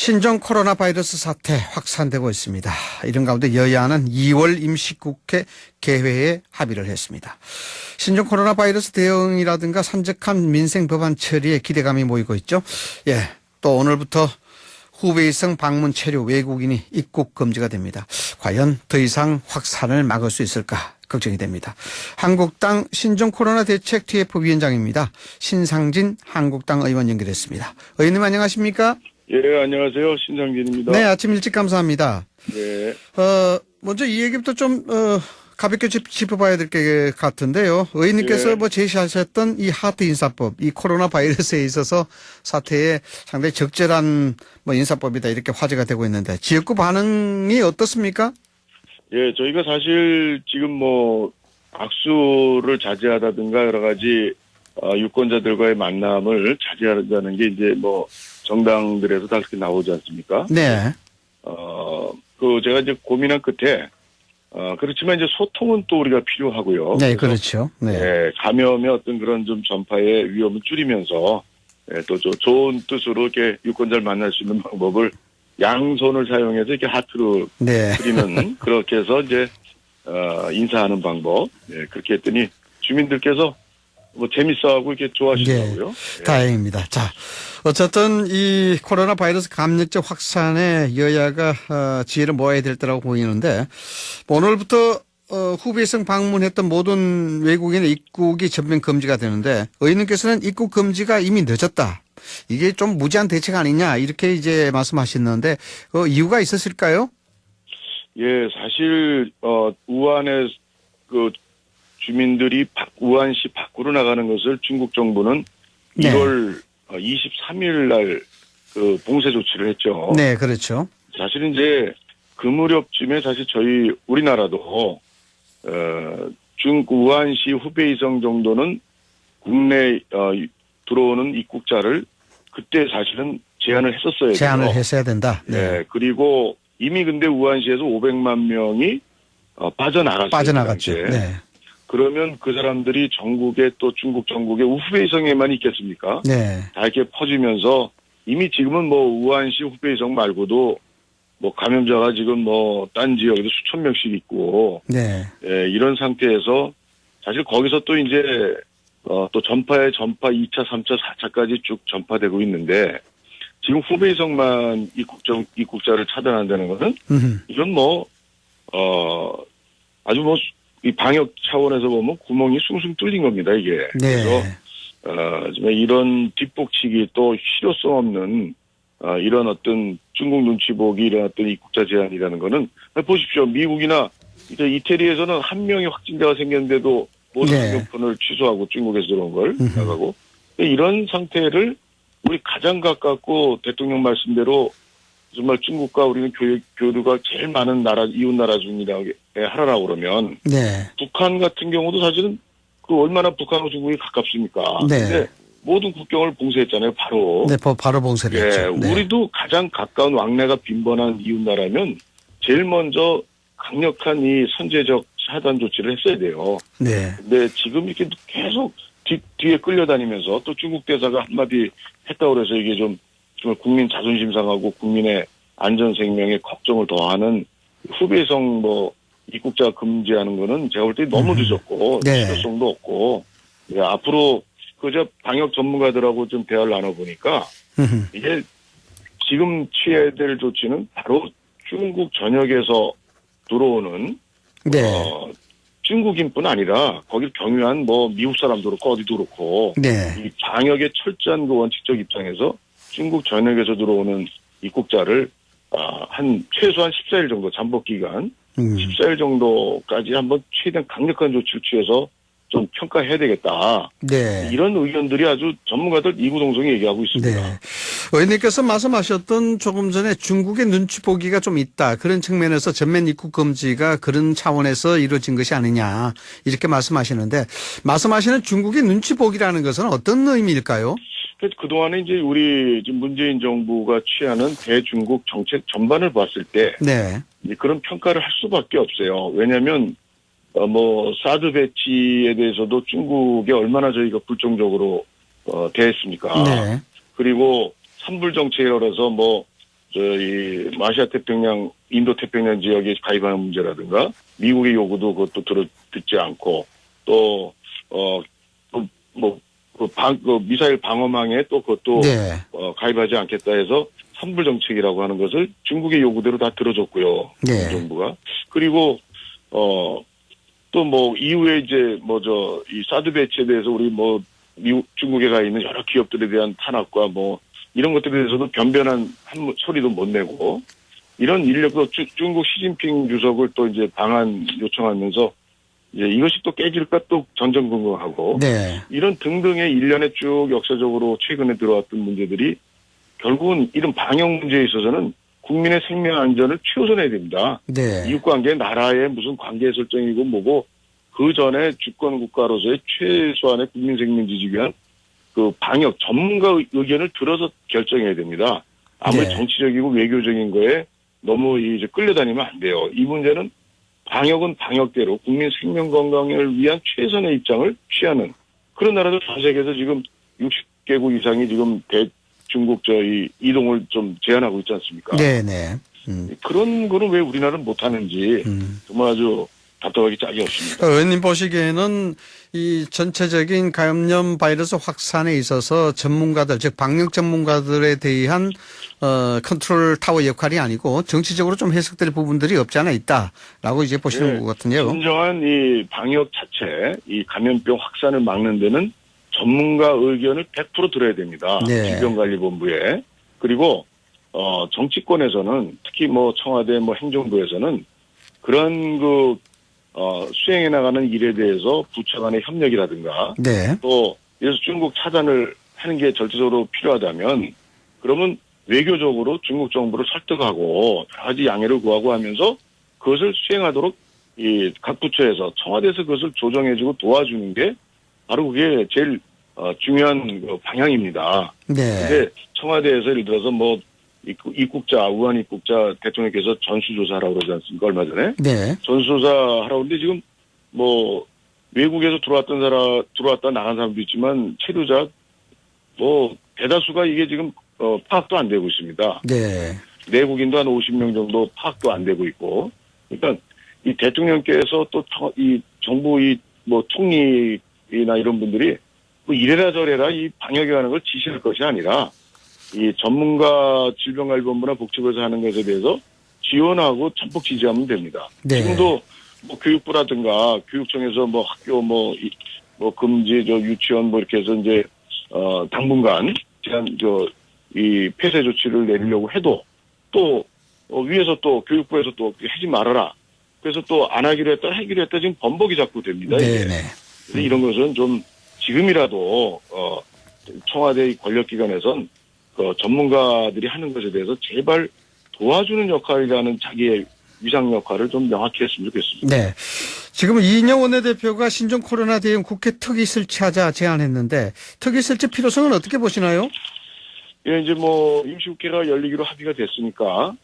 신종 코로나 바이러스 사태 확산되고 있습니다. 이런 가운데 여야는 2월 임시국회 개회에 합의를 했습니다. 신종 코로나 바이러스 대응이라든가 산적한 민생 법안 처리에 기대감이 모이고 있죠. 또 오늘부터 후베이성 방문 체류 외국인이 입국 금지가 됩니다. 과연 더 이상 확산을 막을 수 있을까 걱정이 됩니다. 한국당 신종 코로나 대책 TF 위원장입니다. 신상진 한국당 의원 연결했습니다. 의원님 안녕하십니까? 예, 안녕하세요. 신상진입니다. 네, 아침 일찍 감사합니다. 네. 먼저 이 얘기부터 좀 가볍게 짚어봐야 될 게 같은데요. 의원님께서 예. 제시하셨던 이 하트 인사법, 이 코로나 바이러스에 있어서 사태에 상당히 적절한 인사법이다 이렇게 화제가 되고 있는데 지역구 반응이 어떻습니까? 예, 저희가 사실 지금 악수를 자제하다든가 여러 가지 유권자들과의 만남을 자제하자는 게 이제 정당들에서 다 그렇게 나오지 않습니까? 네. 제가 이제 고민한 끝에 그렇지만 이제 소통은 또 우리가 필요하고요. 네, 그렇죠. 네. 예, 감염의 어떤 그런 좀 전파의 위험을 줄이면서 또 좋은 뜻으로 이렇게 유권자를 만날 수 있는 방법을 양손을 사용해서 이렇게 하트로 네. 그리는 그렇게 해서 이제 인사하는 방법 그렇게 했더니 주민들께서 재밌어하고 이렇게 좋아하시더라고요. 네, 다행입니다. 자, 어쨌든 이 코로나 바이러스 감염적 확산에 여야가 지혜를 모아야 될 때라고 보이는데 오늘부터 후베이성 방문했던 모든 외국인의 입국이 전면 금지가 되는데 의원님께서는 입국 금지가 이미 늦었다. 이게 좀 무리한 대책 아니냐 이렇게 이제 말씀하셨는데 이유가 있었을까요? 예, 사실 우한의 주민들이 우한시 밖으로 나가는 것을 중국 정부는 네. 1월 23일 날 봉쇄 조치를 했죠. 네, 그렇죠. 사실은 이제 그 무렵쯤에 사실 저희 우리나라도 우한시 후베이성 정도는 국내 들어오는 입국자를 그때 사실은 제한을 했었어야 돼요. 제한을 했어야 된다. 네. 그리고 이미 근데 우한시에서 500만 명이 빠져나갔죠. 네. 그러면 그 사람들이 전국에 또 중국 전국에 후베이성에만 있겠습니까? 네. 다 이렇게 퍼지면서 이미 지금은 우한시 후베이성 말고도 감염자가 지금 딴 지역에도 수천 명씩 있고 네. 이런 상태에서 사실 거기서 또 이제 또 전파 2차, 3차, 4차까지 쭉 전파되고 있는데 지금 후베이성만 입국자를 차단한다는 것은 이건 아주 이 방역 차원에서 보면 구멍이 숭숭 뚫린 겁니다, 이게. 네. 그래서 이런 뒷북치기 또 실효성 없는 이런 어떤 중국 눈치 보기 이런 어떤 입국자 제한이라는 거는 보십시오. 미국이나 이제 이태리에서는 한 명의 확진자가 생겼는데도 모든 항공편을 취소하고 중국에서 들어온 걸 나가고 이런 상태를 우리 가장 가깝고 대통령 말씀대로 정말 중국과 우리는 교류가 제일 많은 이웃 나라 중이라고 하라고 그러면 네. 북한 같은 경우도 사실은 얼마나 북한하고 중국이 가깝습니까? 네. 근데 모든 국경을 봉쇄했잖아요, 바로. 네, 바로 봉쇄를 했죠. 네. 우리도 가장 가까운 왕래가 빈번한 이웃 나라면 제일 먼저 강력한 이 선제적 차단 조치를 했어야 돼요. 네. 근데 지금 이렇게 계속 뒤에 끌려다니면서 또 중국 대사가 한마디 했다고 그래서 이게 좀 정말 국민 자존심 상하고 국민의 안전 생명에 걱정을 더하는 후베이성 입국자 금지하는 거는 제가 볼 때 너무 늦었고 실효성도 없고 앞으로 방역 전문가들하고 좀 대화를 나눠보니까 이게 지금 취해야 될 조치는 바로 중국 전역에서 들어오는 중국인뿐 아니라 거기를 경유한 미국 사람도 그렇고 어디도 그렇고 이 방역의 철저한 원칙적 입장에서 중국 전역에서 들어오는 입국자를 최소한 14일 정도 잠복 기간 14일 정도까지 한번 최대한 강력한 조치를 취해서 좀 평가해야 되겠다. 네. 이런 의견들이 아주 전문가들 이구동성이 얘기하고 있습니다. 네. 의원님께서 말씀하셨던 조금 전에 중국의 눈치 보기가 좀 있다. 그런 측면에서 전면 입국 금지가 그런 차원에서 이루어진 것이 아니냐. 이렇게 말씀하시는데 말씀하시는 중국의 눈치 보기라는 것은 어떤 의미일까요? 그동안에 이제 우리 지금 문재인 정부가 취하는 대중국 정책 전반을 봤을 때 그런 평가를 할 수밖에 없어요. 왜냐하면 사드 배치에 대해서도 중국에 얼마나 저희가 불정적으로 대했습니까? 그리고 산불 정책이라 그래서 저희 아시아 태평양, 인도 태평양 지역에 가입하는 문제라든가 미국의 요구도 그것도 듣지 않고 또 미사일 방어망에 또 그것도 네. 가입하지 않겠다 해서 선불 정책이라고 하는 것을 중국의 요구대로 다 들어줬고요. 네. 정부가. 그리고 또 이후에 이제 이 사드 배치에 대해서 우리 중국에 가 있는 여러 기업들에 대한 탄압과 이런 것들에 대해서도 변변한 소리도 못 내고 이런 인력도 중국 시진핑 주석을 또 이제 방한 요청하면서 이제 이것이 또 깨질까 또 전전긍긍하고 네. 이런 등등의 일련의 쭉 역사적으로 최근에 들어왔던 문제들이 결국은 이런 방역 문제에 있어서는 국민의 생명 안전을 최우선해야 됩니다. 네. 이웃관계 나라의 무슨 관계 설정이고 뭐고 그 전에 주권 국가로서의 최소한의 국민 생명 지키기 위한 그 방역 전문가 의견을 들어서 결정해야 됩니다. 아무리 네. 정치적이고 외교적인 거에 너무 이제 끌려다니면 안 돼요. 이 문제는 방역은 방역대로 국민 생명 건강을 위한 최선의 입장을 취하는 그런 나라들 전 세계에서 지금 60개국 이상이 지금 중국 이동을 좀 제한하고 있지 않습니까? 네네. 그런 거는 왜 우리나라는 못하는지 정말 아주 답답하기 짝이 없습니다. 의원님 보시기에는 이 전체적인 감염 바이러스 확산에 있어서 전문가들, 즉 방역 전문가들에 대한 컨트롤 타워 역할이 아니고 정치적으로 좀 해석될 부분들이 없지 않아 있다라고 이제 보시는 것 같은데요. 진정한 이 방역 자체, 이 감염병 확산을 막는 데는 전문가 의견을 100% 들어야 됩니다. 네. 질병관리본부에. 그리고 정치권에서는 특히 청와대 행정부에서는 그런 수행해 나가는 일에 대해서 부처 간의 협력이라든가 네. 또 예를 들어서 중국 차단을 하는 게 절대적으로 필요하다면 그러면 외교적으로 중국 정부를 설득하고 여러 가지 양해를 구하고 하면서 그것을 수행하도록 이 각 부처에서 청와대에서 그것을 조정해주고 도와주는 게 바로 그게 제일 중요한 방향입니다. 네. 근데 청와대에서 예를 들어서 우한 입국자 대통령께서 전수조사하라고 그러지 않습니까? 얼마 전에. 네. 전수조사하라고 하는데 지금 외국에서 들어왔다 나간 사람도 있지만 체류자 대다수가 이게 지금 파악도 안 되고 있습니다. 네. 내국인도 한 50명 정도 파악도 안 되고 있고. 그러니까 이 대통령께서 또 이 정부 총리나 이런 분들이 이래라 저래라 이 방역에 관한 걸 지시할 것이 아니라 이 전문가 질병관리본부나 복지부에서 하는 것에 대해서 지원하고 전폭 지지하면 됩니다. 네. 지금도 교육부라든가 교육청에서 학교 금지 유치원 이렇게 해서 이제 당분간 제한 이 폐쇄 조치를 내리려고 해도 또 위에서 또 교육부에서 또 하지 말아라. 그래서 또 안 하기로 했다 지금 번복이 자꾸 됩니다. 네네. 그래서 이런 것은 좀 지금이라도 청와대 권력기관에선 전문가들이 하는 것에 대해서 제발 도와주는 역할이라는 자기의 위상 역할을 좀 명확히 했으면 좋겠습니다. 네. 지금 이인영 원내대표가 신종 코로나 대응 국회 특위 설치하자 제안했는데 특위 설치 필요성은 어떻게 보시나요? 예, 이제 임시국회가 열리기로 합의가 됐으니까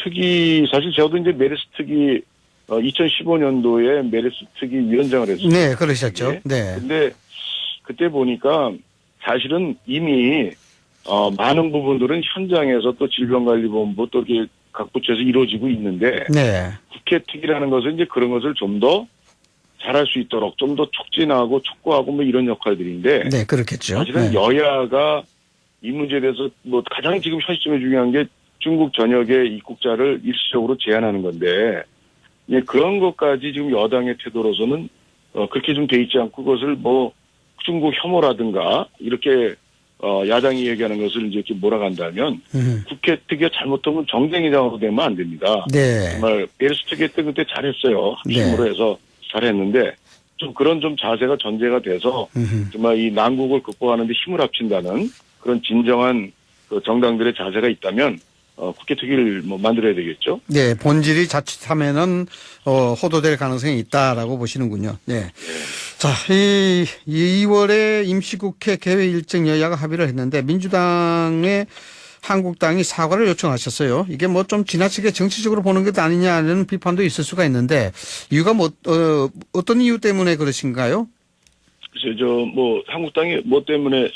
특위 사실 저도 이제 메르스 특위 2015년도에 메르스 특위 위원장을 했습니다. 네, 그러셨죠. 네. 근데 그때 보니까 사실은 이미 많은 부분들은 현장에서 또 질병관리본부 또 이렇게 각 부처에서 이루어지고 있는데 네. 국회 특위라는 것은 이제 그런 것을 좀 더 잘할 수 있도록 좀 더 촉진하고 촉구하고 이런 역할들인데 네, 그렇겠죠. 사실은 네. 여야가 이 문제에 대해서 가장 지금 현시점에 중요한 게 중국 전역의 입국자를 일시적으로 제한하는 건데 예, 그런 것까지 지금 여당의 태도로서는 그렇게 좀 돼 있지 않고 그것을 중국 혐오라든가 이렇게 야당이 얘기하는 것을 이제 이렇게 몰아간다면 국회 특위가 잘못하면 정쟁의장으로 되면 안 됩니다. 네. 정말 메르스 특위 때 그때 잘했어요. 합심으로 해서 잘했는데 좀 그런 좀 자세가 전제가 돼서 정말 이 난국을 극복하는 데 힘을 합친다는 그런 진정한 정당들의 자세가 있다면 국회 특위를 만들어야 되겠죠. 네, 본질이 자칫하면은 호도될 가능성이 있다라고 보시는군요. 네. 자, 이 2월에 임시국회 개회 일정 여야가 합의를 했는데 민주당의 한국당이 사과를 요청하셨어요. 이게 좀 지나치게 정치적으로 보는 것 아니냐는 비판도 있을 수가 있는데 이유가 어떤 이유 때문에 그러신가요? 글쎄 한국당이 때문에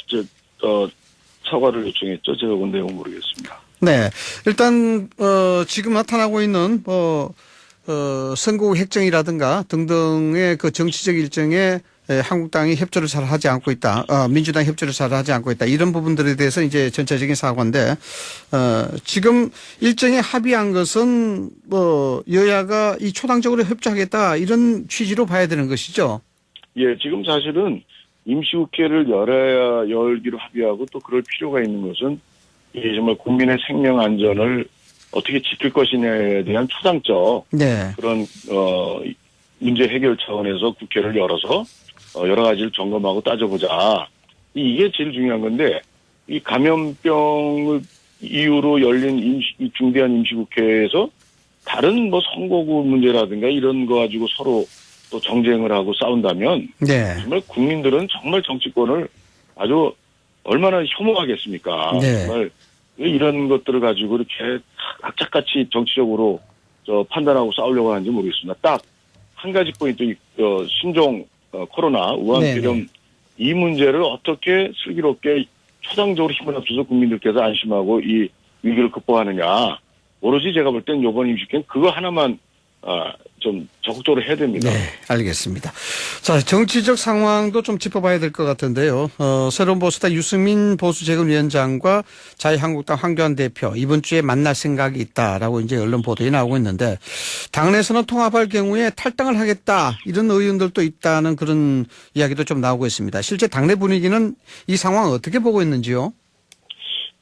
사과를 요청했죠. 제가 그 내용 모르겠습니다. 네. 일단, 지금 나타나고 있는, 선거구 획정이라든가 등등의 그 정치적 일정에 한국당이 협조를 잘 하지 않고 있다. 민주당이 협조를 잘 하지 않고 있다. 이런 부분들에 대해서 이제 전체적인 사과인데, 지금 일정에 합의한 것은 여야가 이 초당적으로 협조하겠다. 이런 취지로 봐야 되는 것이죠. 예, 지금 사실은 임시국회를 열기로 합의하고 또 그럴 필요가 있는 것은 이게 정말 국민의 생명 안전을 어떻게 지킬 것이냐에 대한 초당적 네. 그런 문제 해결 차원에서 국회를 열어서 여러 가지를 점검하고 따져보자. 이게 제일 중요한 건데 이 감염병을 이유로 열린 이 중대한 임시국회에서 다른 뭐 선거구 문제라든가 이런 거 가지고 서로 또 정쟁을 하고 싸운다면 네. 정말 국민들은 정말 정치권을 아주 얼마나 혐오하겠습니까? 네. 정말 이런 것들을 가지고 이렇게 악착같이 정치적으로 판단하고 싸우려고 하는지 모르겠습니다. 딱 한 가지 포인트, 신종 코로나 우한폐렴 이 문제를 어떻게 슬기롭게 초당적으로 힘을 합쳐서 국민들께서 안심하고 이 위기를 극복하느냐. 오로지 제가 볼 땐 이번 임시국회는 그거 하나만 좀 적극적으로 해야 됩니다. 네, 알겠습니다. 자, 정치적 상황도 좀 짚어봐야 될 것 같은데요. 새로운 보수당 유승민 보수재건위원장과 자유한국당 황교안 대표 이번 주에 만날 생각이 있다라고 이제 언론 보도에 나오고 있는데 당내에서는 통합할 경우에 탈당을 하겠다 이런 의견들도 있다는 그런 이야기도 좀 나오고 있습니다. 실제 당내 분위기는 이 상황 어떻게 보고 있는지요?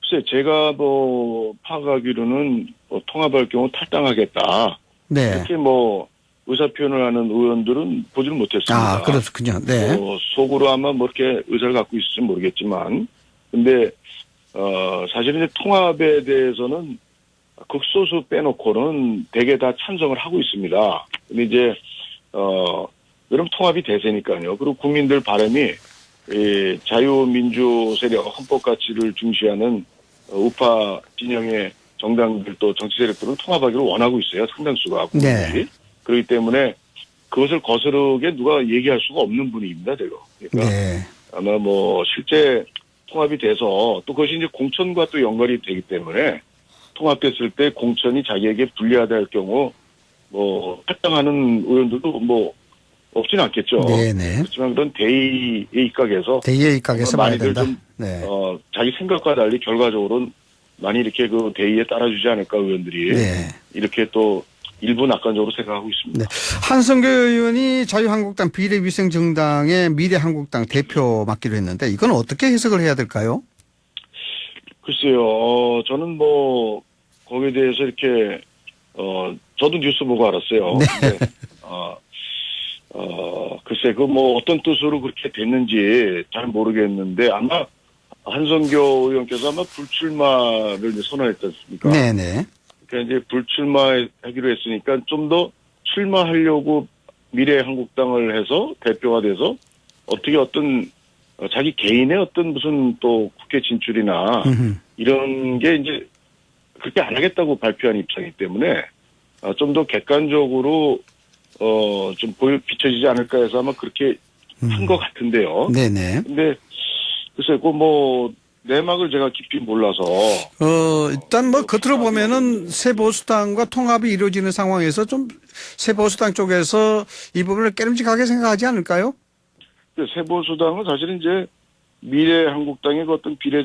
글쎄, 제가 파악하기로는 통합할 경우 탈당하겠다. 네. 이렇게 의사표현을 하는 의원들은 보지는 못했습니다. 그렇군요. 네. 속으로 아마 이렇게 의사를 갖고 있을지 모르겠지만, 근데, 사실은 이제 통합에 대해서는 극소수 빼놓고는 대개 다 찬성을 하고 있습니다. 근데 이제, 그럼 통합이 대세니까요. 그리고 국민들 바람이, 자유민주 세력, 헌법 가치를 중시하는 우파 진영의 정당들 또 정치 세력들은 통합하기를 원하고 있어요. 상당수가. 네. 그렇기 때문에 그것을 거스르게 누가 얘기할 수가 없는 분위기입니다. 그러니까 네. 아마 실제 통합이 돼서 또 그것이 이제 공천과 또 연관이 되기 때문에 통합됐을 때 공천이 자기에게 불리하다 할 경우 탈당하는 의원들도 없지는 않겠죠. 네네. 그렇지만 그런 대의의 입각에서 봐야 많이들 된다. 좀 네. 자기 생각과 달리 결과적으로는 많이 이렇게 그 대의에 따라주지 않을까 의원들이 네. 이렇게 또 일부 낙관적으로 생각하고 있습니다. 네. 한성교 의원이 자유한국당 비례위생정당의 미래한국당 대표 맡기로 했는데 이건 어떻게 해석을 해야 될까요? 글쎄요. 저는 거기에 대해서 이렇게 저도 뉴스 보고 알았어요. 네. 근데, 글쎄 어떤 뜻으로 그렇게 됐는지 잘 모르겠는데 아마 한성교 의원께서 아마 불출마를 이제 선언했지 않습니까? 네네. 그러니까 이제 불출마하기로 했으니까 좀 더 출마하려고 미래한국당을 해서 대표가 돼서 어떻게 어떤 자기 개인의 어떤 무슨 또 국회 진출이나 이런 게 이제 그렇게 안 하겠다고 발표한 입장이기 때문에 좀 더 객관적으로 좀 비춰지지 않을까 해서 아마 그렇게 한 것 같은데요. 네네. 근데 글쎄 내막을 제가 깊이 몰라서. 일단 겉으로 보면은 새 보수당과 통합이 이루어지는 상황에서 좀 새 보수당 쪽에서 이 부분을 깨름직하게 생각하지 않을까요? 새 보수당은 사실은 이제 미래한국당의 그 어떤 비례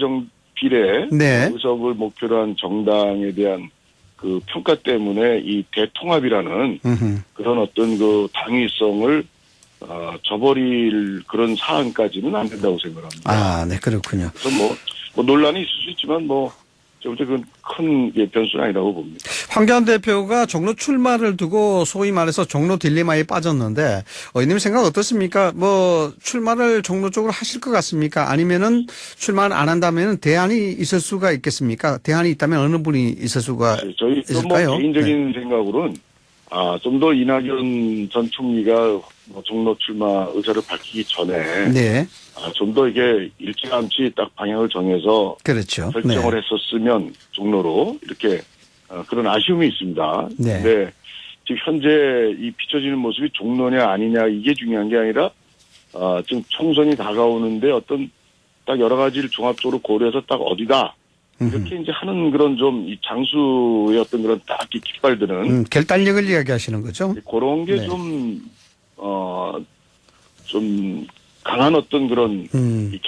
네. 의석을 목표로 한 정당에 대한 그 평가 때문에 이 대통합이라는 그런 어떤 그 당위성을 저버릴 그런 사안까지는 안 된다고 생각합니다. 네, 그렇군요. 그래서 논란이 있을 수 있지만 그건 큰 변수는 아니라고 봅니다. 황교안 대표가 종로 출마를 두고 소위 말해서 종로 딜레마에 빠졌는데 의원님 생각 어떻습니까? 출마를 종로 쪽으로 하실 것 같습니까? 아니면은 출마를 안 한다면 대안이 있을 수가 있겠습니까? 대안이 있다면 어느 분이 있을 수가 저희 있을까요? 개인적인 생각으로는 좀 더 이낙연 전 총리가 종로 출마 의사를 밝히기 전에 네. 좀 더 이게 일찌감치 딱 방향을 정해서 그렇죠. 결정을 했었으면 종로로 이렇게 그런 아쉬움이 있습니다. 네. 근데 지금 현재 이 비춰지는 모습이 종로냐 아니냐 이게 중요한 게 아니라 지금 총선이 다가오는데 어떤 딱 여러 가지를 종합적으로 고려해서 딱 어디다 이렇게 이제 하는 그런 좀 이 장수의 어떤 그런 딱히 깃발들은 결단력을 이야기하시는 거죠? 그런 게 네. 좀 강한 어떤 그런 이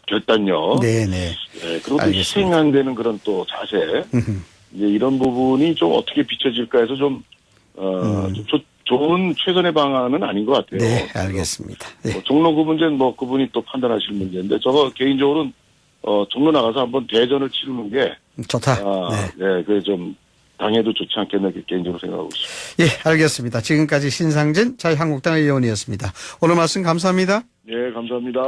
결단력, 네네. 예, 그리고 또 알겠습니다. 희생 안 되는 그런 또 자세, 이제 이런 부분이 좀 어떻게 비춰질까 해서 좀 좋은 최선의 방안은 아닌 것 같아요. 네, 알겠습니다. 네. 뭐 종로구 문제는 뭐 그분이 또 판단하실 문제인데 저거 개인적으로는 종로 나가서 한번 대전을 치르는 게 좋다. 네, 그게 좀 당해도 좋지 않겠나 이렇게 개인적으로 생각하고 있습니다. 예, 알겠습니다. 지금까지 신상진 자유한국당 의원이었습니다. 오늘 말씀 감사합니다. 네, 감사합니다.